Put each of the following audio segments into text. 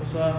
Bonsoir.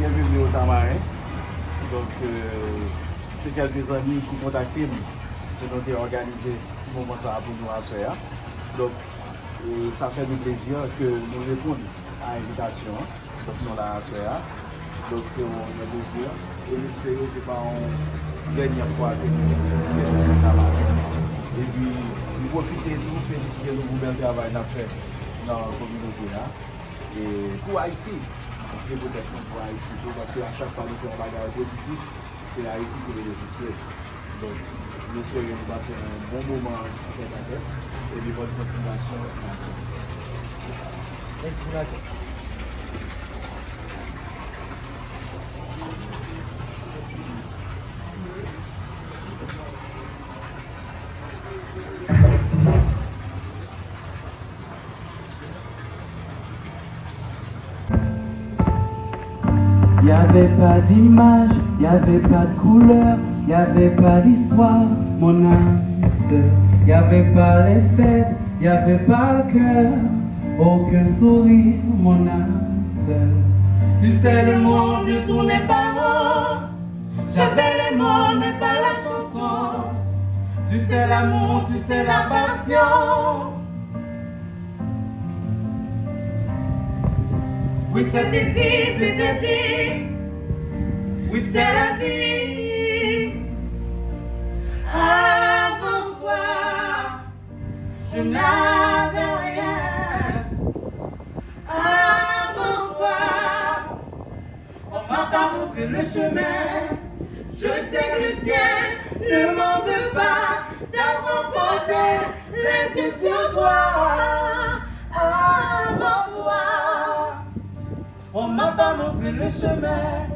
Bienvenue au Tamarin. Donc, c'est quelques amis qui contactent pour nous organiser un petit moment ça pour nous à soir. Donc, ça fait nous plaisir que nous répondions à l'invitation. Donc, nous là à soir. Donc, c'est un plaisir. Et j'espère que ce n'est pas une dernière fois que nous félicitons le Tamarin. Et puis, nous profitons de nous féliciter le bel travail qu'on a fait dans la communauté. Et pour Haïti. C'est peut-être pour Haïti, parce qu'à chaque fois que nous faisons un bagage positif, c'est Haïti qui bénéficie. Donc, nous souhaitons passer un bon moment en petit tête et de votre continuation. Merci. Y avait pas d'image, y avait pas de couleur, y avait pas d'histoire, mon âme sœur. Y avait pas les fêtes, y avait pas le cœur, aucun sourire, mon âme sœur. Tu sais le monde ne tournait pas rond, j'avais les mots mais pas la chanson. Tu sais l'amour, tu sais la passion. Oui, c'est écrit, c'était dit. Oui, c'est la vie. Avant toi, je n'avais rien. Avant toi, on m'a pas montré le chemin. Je sais que le ciel ne m'en veut pas d'avoir posé les yeux sur toi. Avant toi, on m'a pas montré le chemin.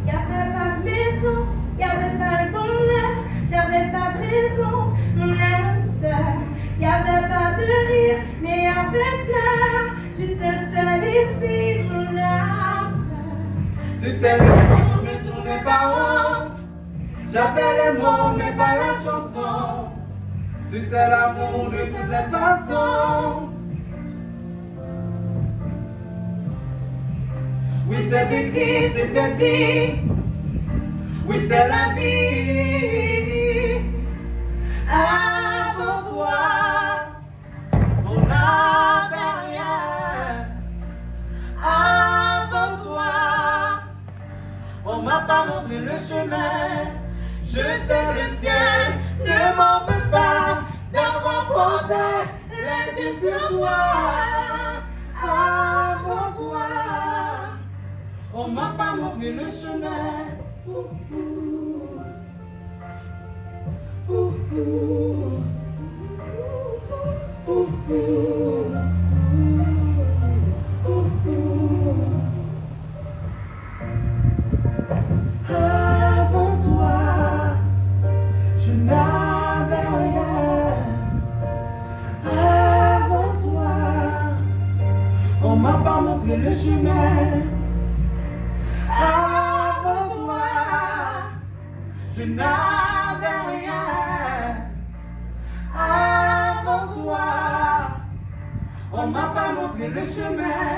Y'avait pas de maison, y'avait pas de bonheur, j'avais pas de raison, mon âme sœur. Y'avait pas de rire, mais y'avait pleurs. J'étais seule ici, mon âme sœur. Tu sais, le monde ne tournait pas rond. J'avais les mots, mais pas la chanson. Tu sais l'amour de toutes les façons. Oui, c'est écrit, c'était dit. Oui, c'est la vie. Avant toi, on n'avait sur toi, avant toi. On m'a pas montré le chemin. Avant toi, je n'avais rien. Avant toi, on m'a pas montré le chemin. Avant toi, je n'avais rien. Avant toi, on m'a pas montré le chemin.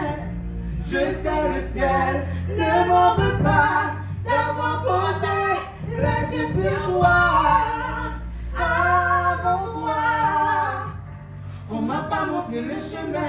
Je sais le ciel ne m'en veut pas d'avoir posé les yeux sur toi. Avant toi, on m'a pas montré le chemin.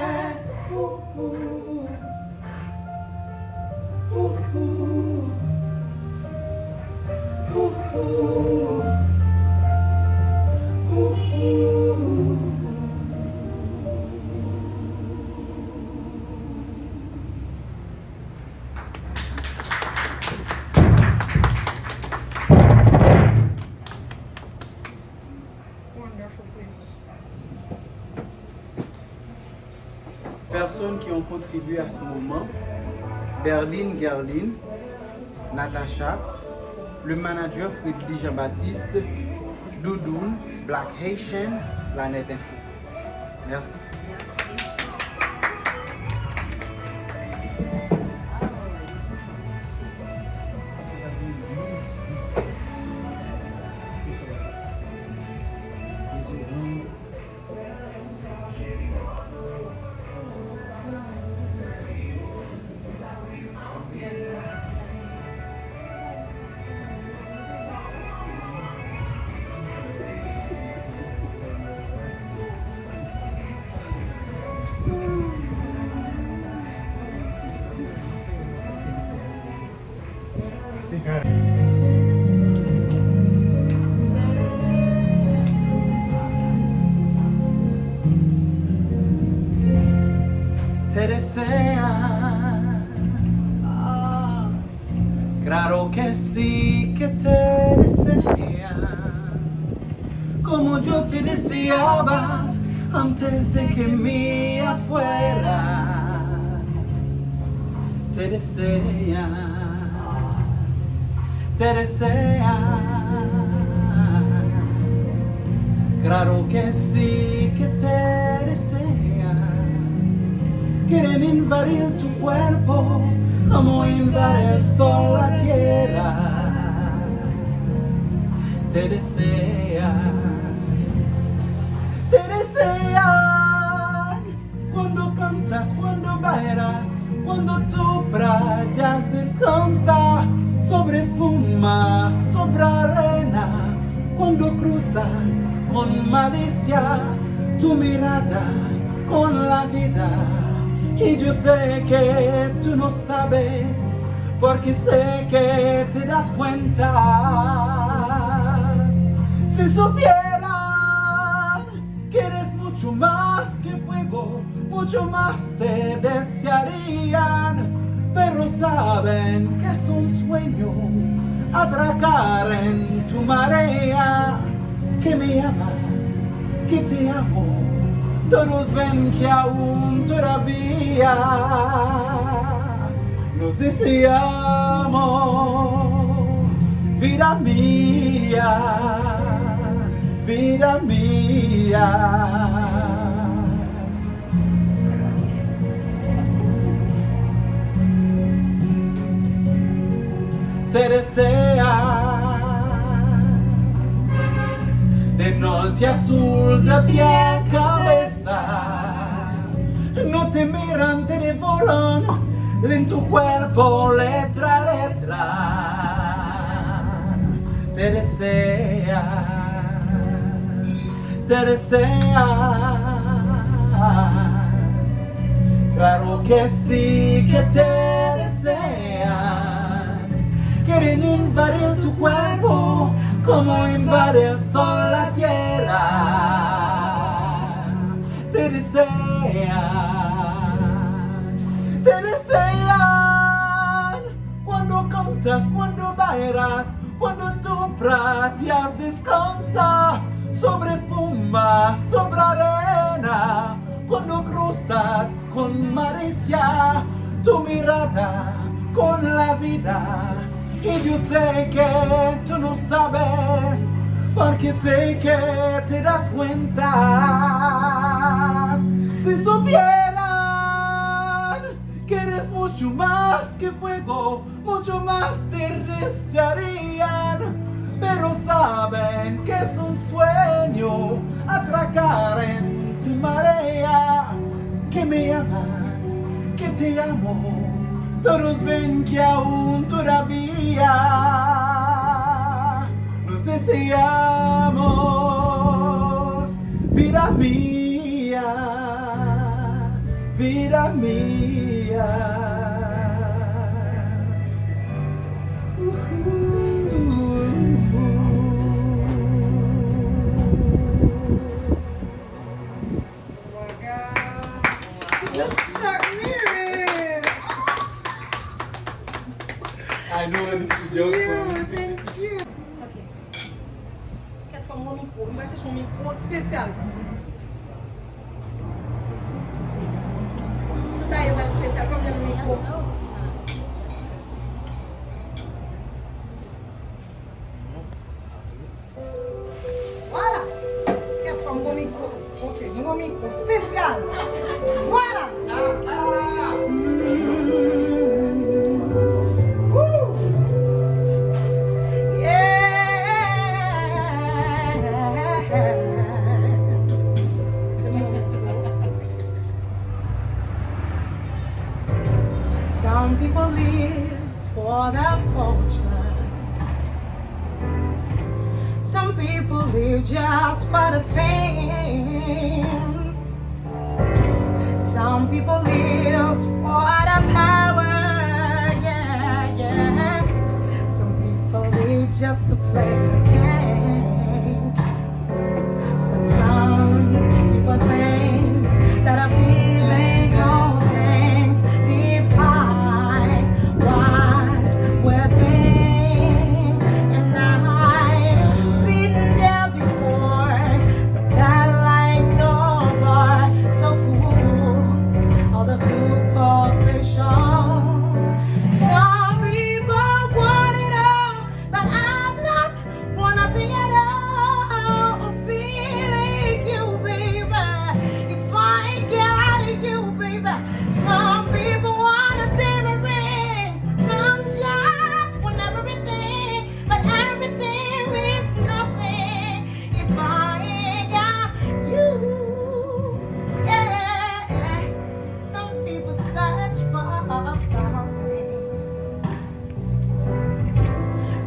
Personnes qui ont contribué à ce moment: Berline Gerline, Natacha, le manager Fridli Jean-Baptiste, Doudoune, Black Haitian, la Net Info. Merci. Te desean, claro que sí que te desean, como yo te deseabas antes de que me afueras. Te desean, claro que sí que te desean. Quieren invadir tu cuerpo como invade el sol la tierra. Te desean cuando cantas, cuando bailas, cuando tu playas descansa sobre espuma, sobre arena, cuando cruzas con malicia tu mirada con la vida. Y yo sé que tú no sabes, porque sé que te das cuenta. Si supieran que eres mucho más que fuego, mucho más te desearían, pero saben que es un sueño atracar en tu marea. Que me amas, que te amo, todos ven que aún todavía nos deseamos. Vida mía, vida mía. Te desea de norte a sur, de pie a cabeza. No te miran, te devoran en tu cuerpo, letra a letra. Te desea, te desea. Claro que sí que te desean. Quieren invadir tu cuerpo como invade el sol la tierra. Te Te desean cuando cantas, cuando bailas, cuando tú practicas, descansa sobre espuma, sobre arena, cuando cruzas con malicia tu mirada con la vida. Y yo sé que tú no sabes, porque sé que te das cuenta. Si supieran que eres mucho más que fuego, mucho más te desearían, pero saben que es un sueño atracar en tu marea. Que me amas, que te amo, todos ven que aún todavía nos deseamos. Vida mía, vida mía. Just shut me. I know this is your song. Thank you. Ok. Quero falar um micro. Vai ser um micro especial. Daí eu quero especial para o micro. Voilà. Quero falar um micro. Ok, um micro especial. Voilà. Some people live for their fortune. Some people live just for the fame. Some people live for the power. Yeah, yeah. Some people live just to play the game. But some people think that a physical things define what's within. And I've been there before, but that life's over, so full of the superficial. Some people want it all, but I'm not want nothing at all. I feel like you, baby. If I ain't got you, baby. Some people want a diamond rings, some just want everything, but everything means nothing if I ain't got you. Yeah, some people search for a fountain.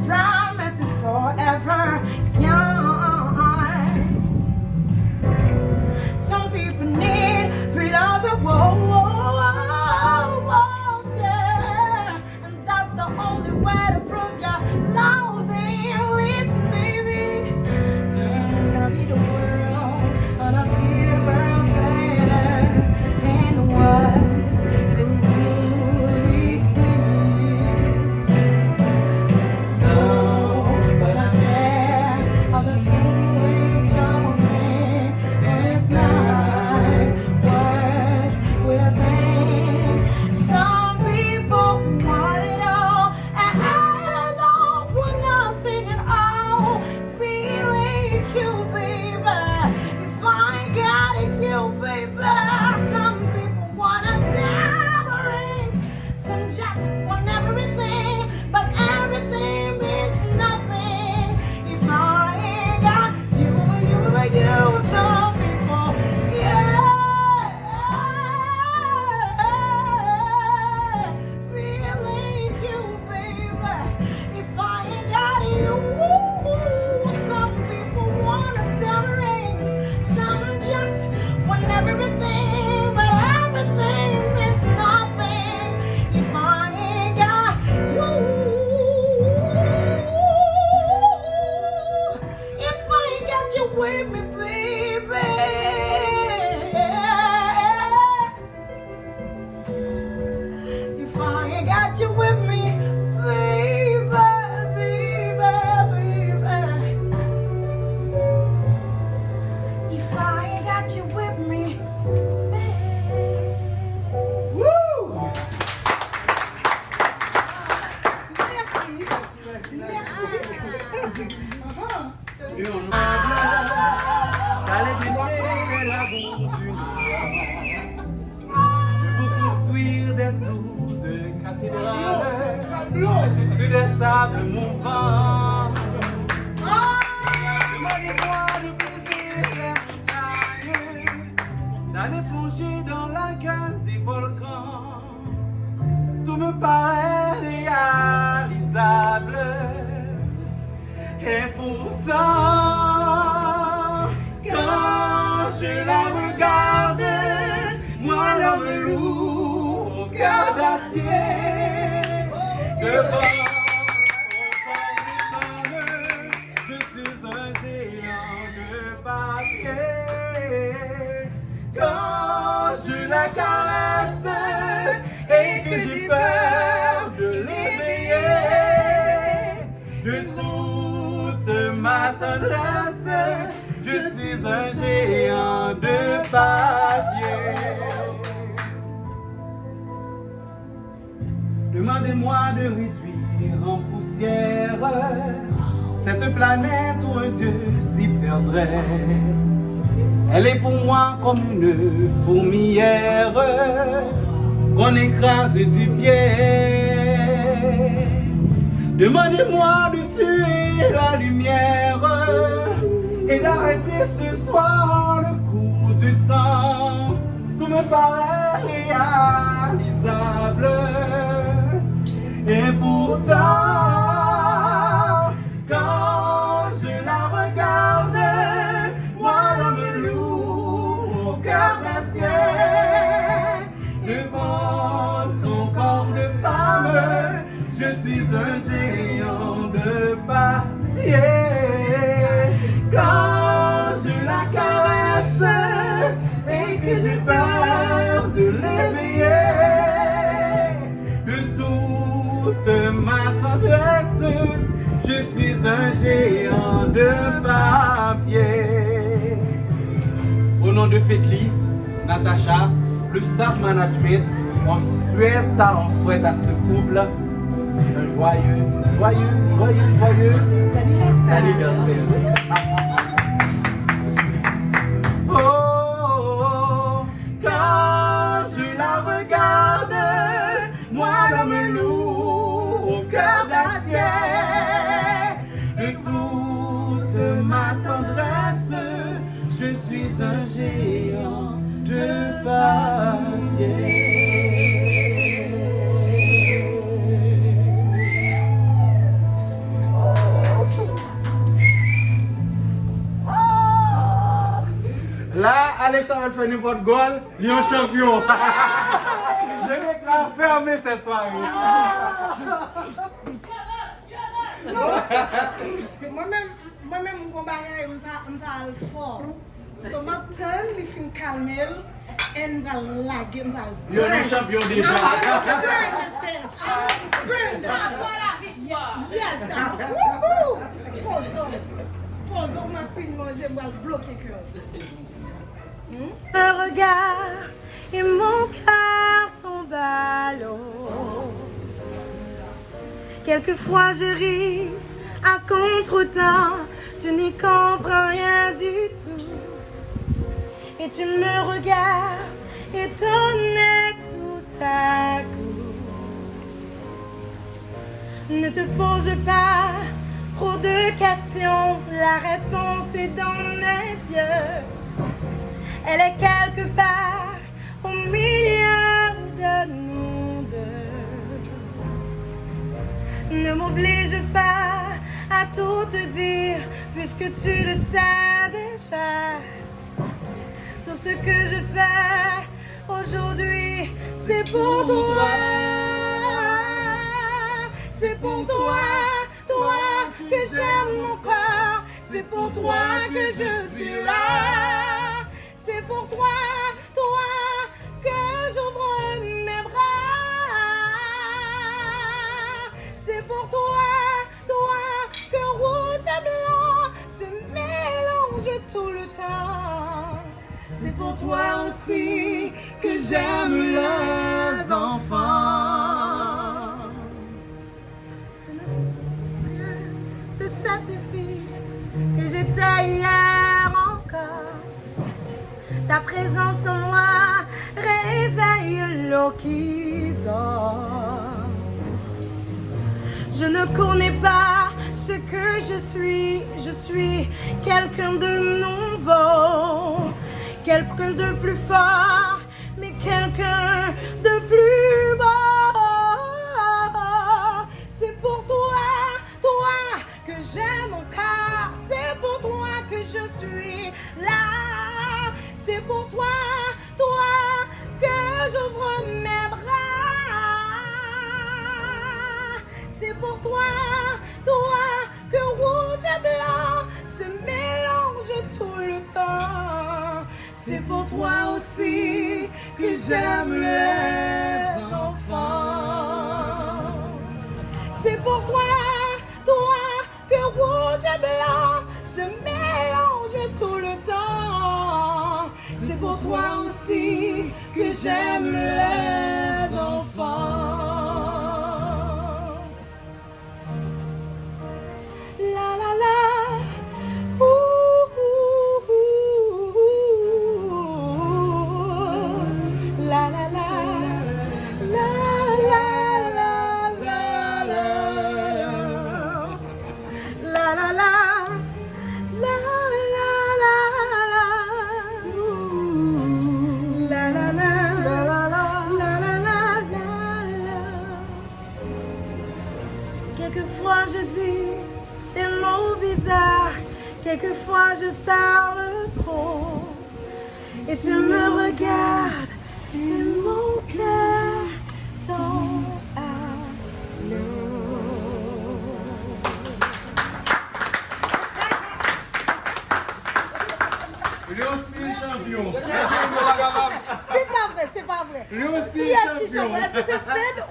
Promise is forever young. Some people need $3 a whoa. sable mouvant. Demandez-moi de baiser les montagnes, d'aller plonger dans la gueule des volcans. Tout me paraît réalisable. Et pourtant, quand je la regarde, moi l'homme lourd au cœur d'acier, devant je suis un géant de papier. Quand je la caresse et que j'ai peur de l'éveiller, de toute ma tendresse, je suis un géant de papier. Demandez-moi de réduire en poussière cette planète où un Dieu s'y perdrait. Elle est pour moi comme une fourmilière qu'on écrase du pied. Demandez-moi de tuer la lumière et d'arrêter ce soir le cours du temps. Tout me paraît réalisable. Et pourtant, quand je la regarde, moi l'homme lourd au cœur d'acier, devant son corps de femme, je suis un géant de papier. Quand je la caresse et que j'ai peur de l'éveiller, de toute ma tendresse, je suis un géant de papier. Au nom de Fedli, Natacha, le staff management, on souhaite à ce couple un joyeux anniversaire. Oh, quand je la regarde, moi l'homme lourd au cœur d'acier, de toute ma tendresse, je suis un géant de papier. Là, Alexandre va faire n'importe goal, il est un champion. Je déclare fermé cette soirée. Moi-même, mon bagage, je parle fort. So, ma turn, il fait calmer et je vais laguer. Il est un champion déjà. Burn the stage. Burn the stage. Yes. Woohoo. Pose, ma fille, moi, je vais bloquer le cœur. Un regard et mon cœur tombe à l'eau. Quelquefois je ris à contre-temps, tu n'y comprends rien du tout. Et tu me regardes étonné tout à coup. Ne te pose pas trop de questions, la réponse est dans mes yeux. Elle est quelque part au milieu de nous deux. Ne m'oblige pas à tout te dire, puisque tu le sais déjà. Tout ce que je fais aujourd'hui, c'est pour toi. C'est pour toi, toi que j'aime mon corps. C'est pour toi que je suis là. C'est pour toi, toi que j'ouvre mes bras. C'est pour toi, toi que rouge et blanc se mélangent tout le temps. C'est pour toi aussi que j'aime les enfants. Je ne peux rien de cette fille que j'étais hier encore. Ta présence en moi réveille l'eau qui dort. Je ne connais pas ce que je suis quelqu'un de nouveau, quelqu'un de plus fort, mais quelqu'un de plus beau. C'est pour toi, toi que j'aime mon cœur, c'est pour toi que je suis là, c'est pour toi, toi que j'ouvre mes bras, c'est pour toi, toi que rouge et blanc se mélangent tout le temps, c'est pour toi aussi que j'aime les enfants. C'est pour toi, toi, que rouge et blanc se mélangent tout le temps. C'est pour toi aussi que j'aime les enfants. La la la, ouh, ouh, ouh, ouh. La la la, la la la. La la la, la la la la, la la la, la la la, la la la. Quelquefois je dis des mots bizarres, quelquefois je parle trop, et tu me regardes et mon cœur tombe à l'eau. C'est pas vrai, c'est pas vrai. Lui aussi Qui est-ce qui chante? Est-ce que c'est Fred